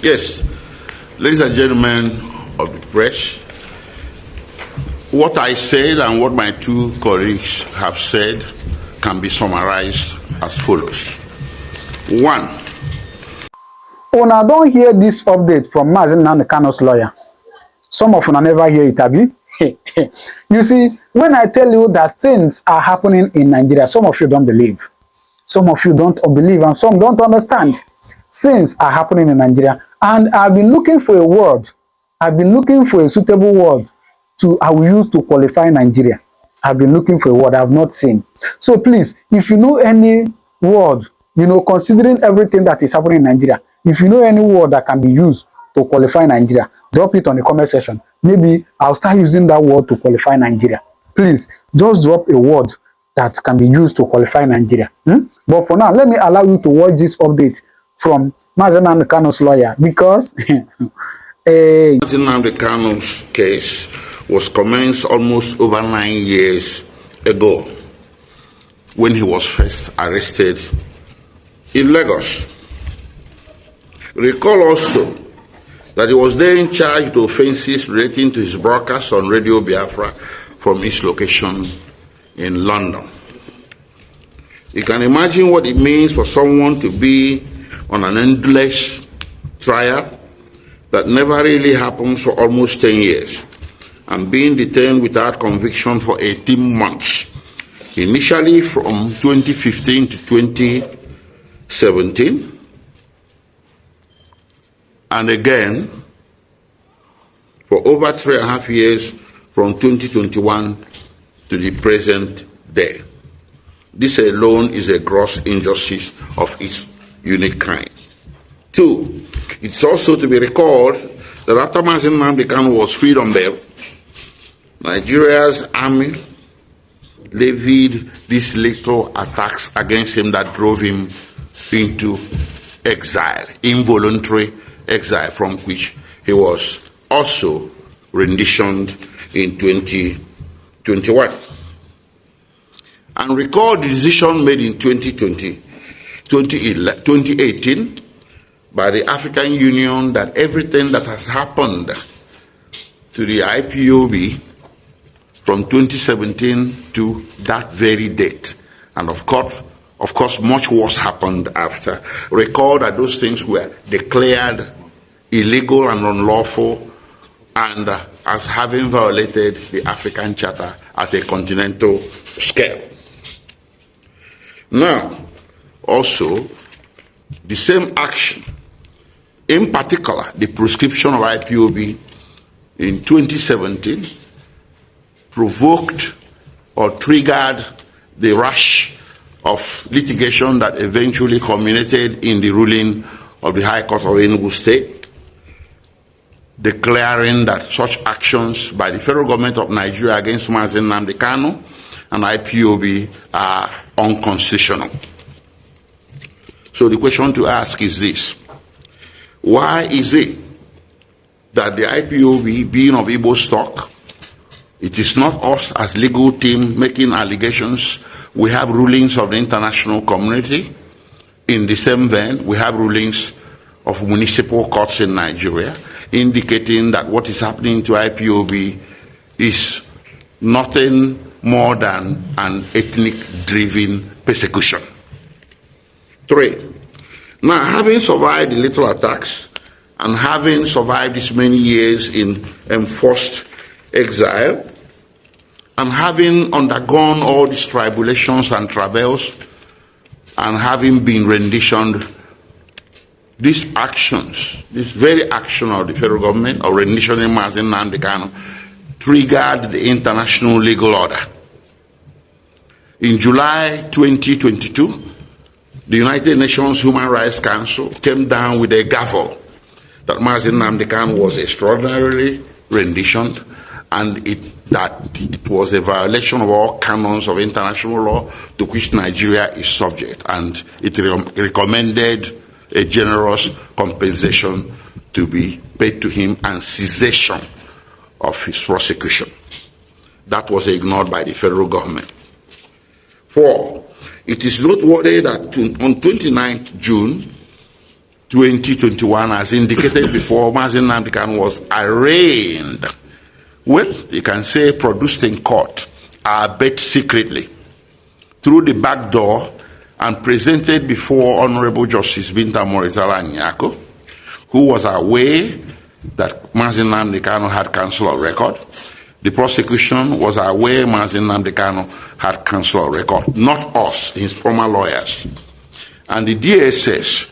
Yes, ladies and gentlemen of the press, what I said and what my two colleagues have said can be summarized as follows. One. Una don't hear this update from Nnamdi Kanu's lawyer. Some of you never hear it, Abi. You see, when I tell you that things are happening in Nigeria, some of you don't believe. Some of you don't believe and some don't understand. Things are happening in Nigeria. And I've been looking for a word. I've been looking for a suitable word I will use to qualify Nigeria. I've been looking for a word I've not seen. So please, if you know any word, considering everything that is happening in Nigeria, if you know any word that can be used to qualify Nigeria, drop it on the comment section. Maybe I'll start using that word to qualify Nigeria. Please, just drop a word that can be used to qualify Nigeria. But for now, let me allow you to watch this update from Nnamdi Kanu's lawyer, because Nnamdi Kanu's case was commenced almost over 9 years ago when he was first arrested in Lagos. Recall also that he was then charged with offenses relating to his broadcast on Radio Biafra from his location in London. You can imagine what it means for someone to be on an endless trial that never really happens for almost 10 years and being detained without conviction for 18 months, initially from 2015 to 2017, and again for over 3.5 years from 2021 to the present day. This alone is a gross injustice of its unique kind. Two, it's also to be recalled that after Nnamdi Kanu was freed on bail, Nigeria's army levied these lethal attacks against him that drove him into exile, involuntary exile, from which he was also renditioned in 2021. And recall the decision made in 2018 by the African Union that everything that has happened to the IPOB from 2017 to that very date, and of course, much worse happened after. Recall that those things were declared illegal and unlawful, and as having violated the African Charter at a continental scale. Now, also, the same action, in particular, the proscription of IPOB in 2017, provoked or triggered the rush of litigation that eventually culminated in the ruling of the High Court of Enugu State, declaring that such actions by the federal government of Nigeria against Nnamdi Kanu and IPOB are unconstitutional. So the question to ask is this: why is it that the IPOB, being of Igbo stock, it is not us as legal team making allegations? We have rulings of the international community. In the same vein, we have rulings of municipal courts in Nigeria indicating that what is happening to IPOB is nothing more than an ethnic-driven persecution. 3. Now, having survived the lethal attacks and having survived this many years in enforced exile, and having undergone all these tribulations and travails, and having been renditioned, these actions, this very action of the federal government of renditioning Nnamdi Kanu triggered the international legal order. In July 2022, the United Nations Human Rights Council came down with a gavel that Nnamdi Kanu was extraordinarily renditioned, and that it was a violation of all canons of international law to which Nigeria is subject, and it recommended a generous compensation to be paid to him and cessation of his prosecution. That was ignored by the federal government. 4. It is noteworthy that on 29th June 2021, as indicated before, Mazen Nnamdi Kanu was arraigned. Well, you can say produced in court, albeit secretly, through the back door and presented before Honorable Justice Binta Morizala Nyako, who was aware that Mazen Nnamdi Kanu had cancelled a record. The prosecution was aware Mazen Nnamdi Kanu had cancelled a record, not us, his former lawyers. And the DSS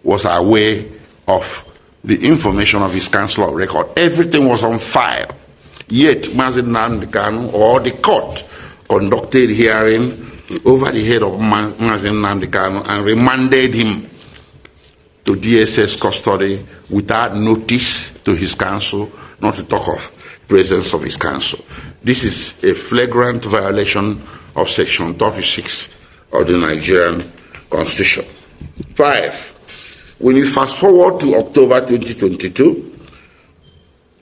was aware of the information of his cancelled record. Everything was on file. Yet, Mazen Nnamdi Kanu, or the court, conducted hearing over the head of Mazen Nnamdi Kanu and remanded him to DSS custody without notice to his counsel, not to talk of presence of his counsel. This is a flagrant violation of Section 36 of the Nigerian Constitution. 5. When you fast forward to October 2022,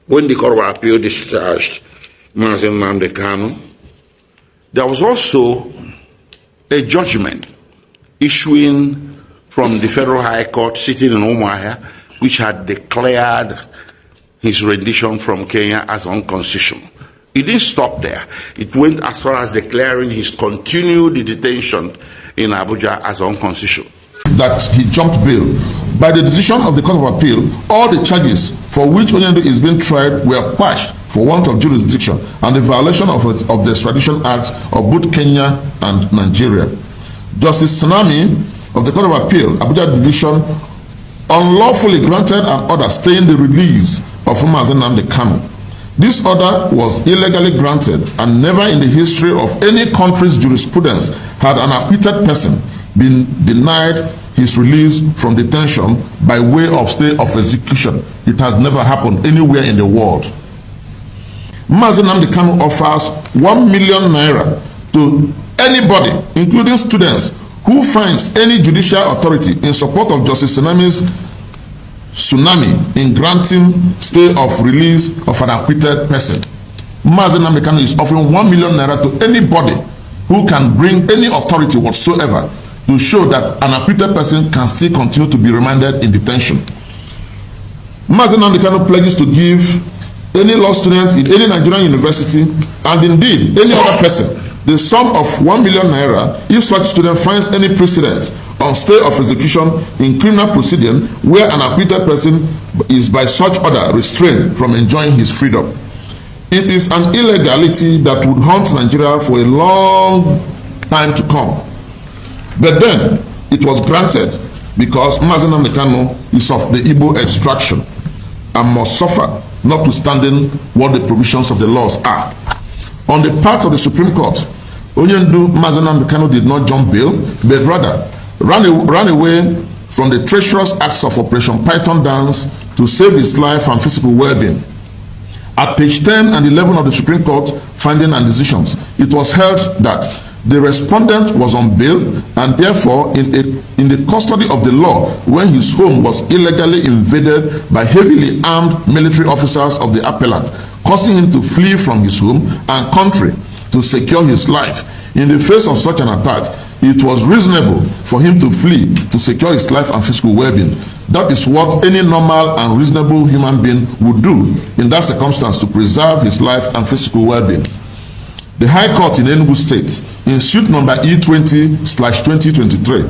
when the Court of Appeal discharged Mazen Nnamdi Kanu, there was also a judgment issuing from the Federal High Court sitting in Umuahia, which had declared his rendition from Kenya as unconstitutional. It didn't stop there. It went as far as declaring his continued detention in Abuja as unconstitutional. That he jumped bail. By the decision of the Court of Appeal, all the charges for which Onyendu is being tried were quashed for want of jurisdiction and the violation of the Extradition Act of both Kenya and Nigeria. Justice Tsunami of the Court of Appeal, Abuja Division, unlawfully granted an order staying the release of Mazen Nnamdi Kanu. This order was illegally granted, and never in the history of any country's jurisprudence had an acquitted person been denied his release from detention by way of stay of execution. It has never happened anywhere in the world. Mazen Nnamdi Kanu offers 1 million naira to anybody, including students, who finds any judicial authority in support of Justice Tsunami's tsunami in granting stay of release of an acquitted person. Mazen Nnamdi Kanu is offering 1 million naira to anybody who can bring any authority whatsoever to show that an acquitted person can still continue to be remanded in detention. Mazen Nnamdi Kanu pledges to give any law student in any Nigerian university, and indeed any other person, the sum of 1 million naira if such student finds any precedent on stay of execution in criminal proceeding where an acquitted person is by such order restrained from enjoying his freedom. It is an illegality that would haunt Nigeria for a long time to come. But then it was granted because Mazen Nnamdi Kanu is of the Igbo extraction and must suffer, notwithstanding what the provisions of the laws are. On the part of the Supreme Court, Onyendu Mazen Nnamdi Kanu did not jump bail, but rather ran away from the treacherous acts of Operation Python Dance to save his life and physical well-being. At page 10 and 11 of the Supreme Court finding and decisions, it was held that the respondent was on bail and therefore in the custody of the law when his home was illegally invaded by heavily armed military officers of the appellant, causing him to flee from his home and country to secure his life. In the face of such an attack, it was reasonable for him to flee to secure his life and physical well-being. That is what any normal and reasonable human being would do in that circumstance to preserve his life and physical well-being. The High Court in Enugu State, in suit number E20/2023,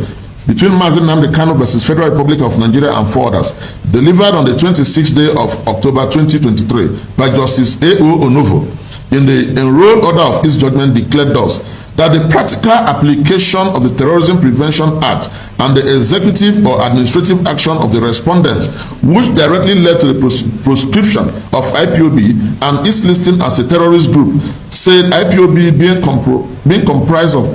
between Mazen Nnamdi Kanu versus Federal Republic of Nigeria and 4 others, delivered on the 26th day of October 2023 by Justice A.O. Onovo, in the enrolled order of his judgment declared thus, that the practical application of the Terrorism Prevention Act and the executive or administrative action of the respondents, which directly led to the proscription of IPOB and its listing as a terrorist group, said IPOB being comprised of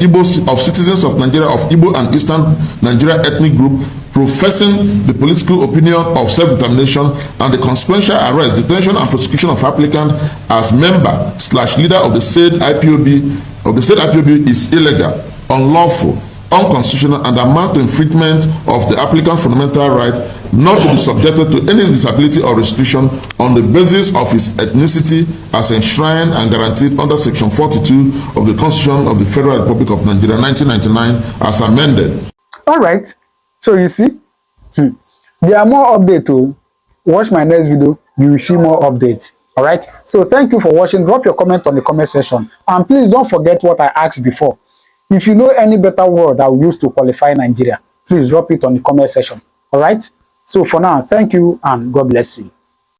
citizens of Nigeria of Igbo and Eastern Nigeria ethnic group, professing the political opinion of self-determination, and the consequential arrest, detention, and prosecution of applicant as member/leader of the said IPOB is illegal, unlawful, unconstitutional, and amount to infringement of the applicant's fundamental right not to be subjected to any disability or restriction on the basis of his ethnicity as enshrined and guaranteed under Section 42 of the Constitution of the Federal Republic of Nigeria, 1999, as amended. All right. So you see, There are more updates. Oh. Watch my next video, you will see more updates. All right. So thank you for watching. Drop your comment on the comment section. And please don't forget what I asked before. If you know any better word I will use to qualify Nigeria, please drop it on the comment section. All right. So for now, thank you and God bless you.